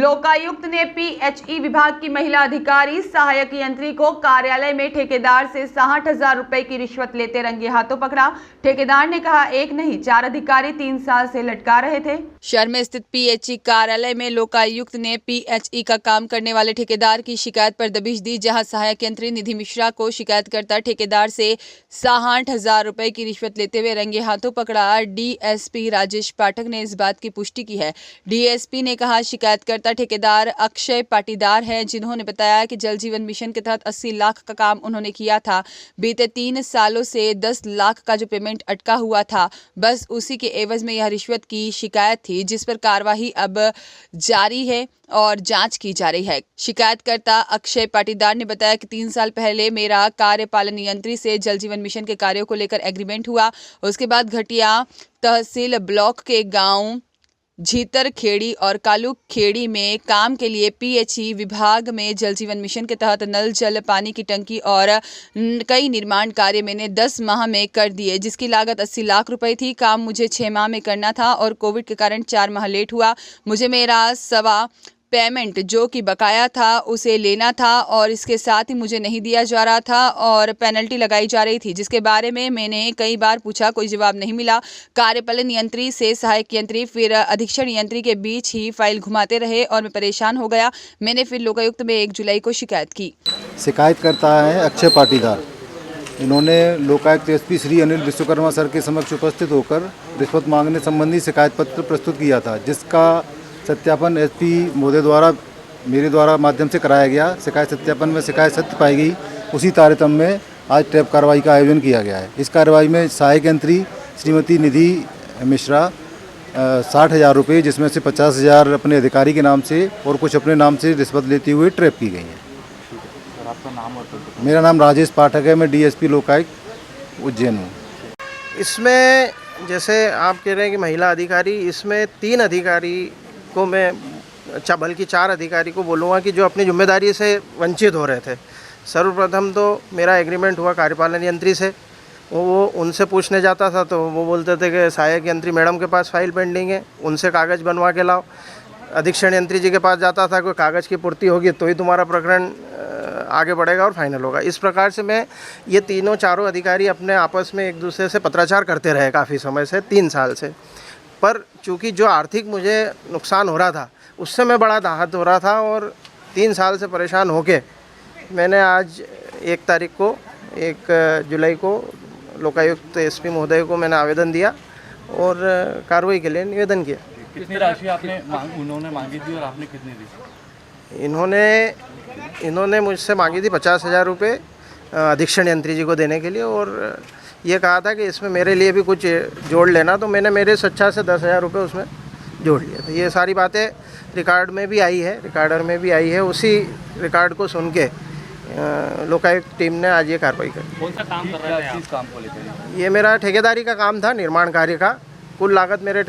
लोकायुक्त ने पीएचई विभाग की महिला अधिकारी सहायक यंत्री को कार्यालय में ठेकेदार से 60,000 रुपए की रिश्वत लेते रंगे हाथों पकड़ा। ठेकेदार ने कहा, एक नहीं 4 अधिकारी 3 साल से लटका रहे थे। शहर में स्थित पीएचई कार्यालय में लोकायुक्त ने पीएचई का काम करने वाले ठेकेदार की शिकायत पर दबिश दी, जहां सहायक यंत्री निधि मिश्रा को शिकायतकर्ता ठेकेदार से 60,000 रुपए की रिश्वत लेते हुए रंगे हाथों पकड़ा। डीएसपी राजेश पाठक ने इस बात की पुष्टि की है। डीएसपी ने कहा, शिकायतकर्ता ठेकेदार अक्षय पाटीदार है, जिन्होंने बताया कि जल जीवन मिशन के तहत 80 लाख का काम उन्होंने किया था। बीते 3 सालों से 10 लाख का जो पेमेंट अटका हुआ था, बस उसी के एवज में यह रिश्वत की शिकायत थी, जिस पर कार्रवाई अब जारी है और जांच की जा रही है। शिकायतकर्ता अक्षय पाटीदार ने बताया कि 3 साल पहले मेरा कार्यपालन यंत्री से जल जीवन मिशन के कार्यों को लेकर एग्रीमेंट हुआ। उसके बाद घटिया तहसील ब्लॉक के गांव झीतर खेड़ी और कालू खेड़ी में काम के लिए पीएचई विभाग में जल जीवन मिशन के तहत नल जल, पानी की टंकी और कई निर्माण कार्य मैंने 10 माह में कर दिए, जिसकी लागत 80 लाख रुपए थी। काम मुझे 6 माह में करना था और कोविड के कारण 4 माह लेट हुआ। मुझे मेरा सवा पेमेंट जो कि बकाया था उसे लेना था और इसके साथ ही मुझे नहीं दिया जा रहा था और पेनल्टी लगाई जा रही थी, जिसके बारे में मैंने कई बार पूछा, कोई जवाब नहीं मिला। कार्यपालन यंत्री से सहायक यंत्री फिर अधीक्षण यंत्री के बीच ही फाइल घुमाते रहे और मैं परेशान हो गया। मैंने फिर लोकायुक्त में 1 जुलाई को शिकायत की। शिकायत करता है अक्षय पाटीदार। इन्होंने लोकायुक्त एसपी श्री अनिल विश्वकर्मा सर के समक्ष उपस्थित होकर रिश्वत मांगने संबंधी शिकायत पत्र प्रस्तुत किया था, जिसका सत्यापन एसपी महोदय द्वारा मेरे द्वारा माध्यम से कराया गया। शिकायत सत्यापन में शिकायत सत्य पाई गई। उसी तारतम्य में आज ट्रैप कार्रवाई का आयोजन किया गया है। इस कार्रवाई में सहायक यंत्री श्रीमती निधि मिश्रा 60,000 रुपये, जिसमें से 50,000 अपने अधिकारी के नाम से और कुछ अपने नाम से रिश्वत लेते हुए ट्रैप की गई है। सर, आपका नाम और मेरा नाम राजेश पाठक है। मैं डीएसपी लोकायुक्त उज्जैन हूँ। इसमें जैसे आप कह रहे हैं कि महिला अधिकारी, इसमें 3 अधिकारी को मैं बल्कि 4 अधिकारी को बोलूँगा कि जो अपनी जिम्मेदारी से वंचित हो रहे थे। सर्वप्रथम तो मेरा एग्रीमेंट हुआ कार्यपालन यंत्री से, वो उनसे पूछने जाता था तो वो बोलते थे कि सहायक यंत्री मैडम के पास फाइल पेंडिंग है, उनसे कागज़ बनवा के लाओ। अधीक्षण यंत्री जी के पास जाता था, कोई कागज़ की पूर्ति होगी तो ही तुम्हारा प्रकरण आगे बढ़ेगा और फाइनल होगा। इस प्रकार से मैं ये 3-4 अधिकारी अपने आपस में एक दूसरे से पत्राचार करते रहे काफ़ी समय से, 3 साल से। पर चूँकि जो आर्थिक मुझे नुकसान हो रहा था उससे मैं बड़ा आहत हो रहा था और 3 साल से परेशान होके मैंने आज 1 तारीख को 1 जुलाई को लोकायुक्त एसपी महोदय को मैंने आवेदन दिया और कार्रवाई के लिए निवेदन किया। कितनी राशि आपने उन्होंने मांगी थी और आपने कितनी दी? इन्होंने मुझसे मांगी थी 50,000 रुपये अधीक्षण यंत्री जी को देने के लिए और ये कहा था कि इसमें मेरे लिए भी कुछ जोड़ लेना, तो मैंने मेरे स्वेच्छा से 10,000 रुपये उसमें जोड़ लिए थे। ये सारी बातें रिकॉर्ड में भी आई है, रिकॉर्डर में भी आई है। उसी रिकॉर्ड को सुन के लोकायुक्त टीम ने आज ये कार्रवाई करी। कौन सा काम कर रहे थे? इस काम को लेकर ये मेरा ठेकेदारी का काम था, निर्माण कार्य का। कुल लागत मेरे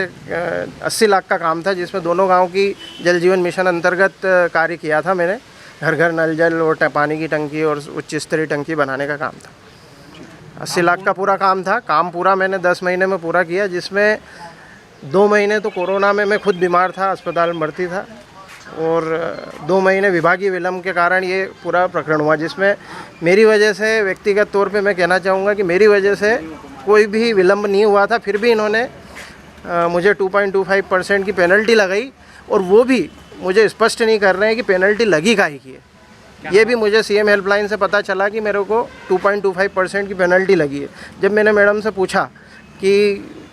80 लाख का काम था, जिसमें दोनों गाँव की जल जीवन मिशन अंतर्गत कार्य किया था मैंने। घर घर नल जल और पानी की टंकी और उच्च स्तरीय टंकी बनाने का काम था। 80 लाख का पूरा काम था। काम पूरा मैंने 10 महीने में पूरा किया, जिसमें 2 महीने तो कोरोना में मैं खुद बीमार था, अस्पताल में भर्ती था और 2 महीने विभागीय विलम्ब के कारण ये पूरा प्रकरण हुआ, जिसमें मेरी वजह से व्यक्तिगत तौर पे मैं कहना चाहूँगा कि मेरी वजह से कोई भी विलम्ब नहीं हुआ था। फिर भी इन्होंने मुझे 2.25% की पेनल्टी लगाई और वो भी मुझे स्पष्ट नहीं कर रहे हैं कि पेनल्टी लगी काहे की है। ये भी मुझे सीएम हेल्पलाइन से पता चला कि मेरे को 2.25% की पेनल्टी लगी है। जब मैंने मैडम से पूछा कि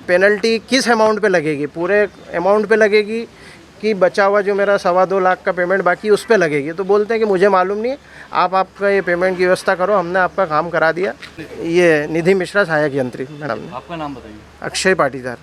पेनल्टी किस अमाउंट पे लगेगी, पूरे अमाउंट पे लगेगी कि बचा हुआ जो मेरा 2.25 लाख का पेमेंट बाकी उस पे लगेगी, तो बोलते हैं कि मुझे मालूम नहीं है, आपका ये पेमेंट की व्यवस्था करो, हमने आपका काम करा दिया। ये निधि मिश्रा सहायक यंत्री मैडम ने। आपका नाम बताइए। अक्षय पाटीदार।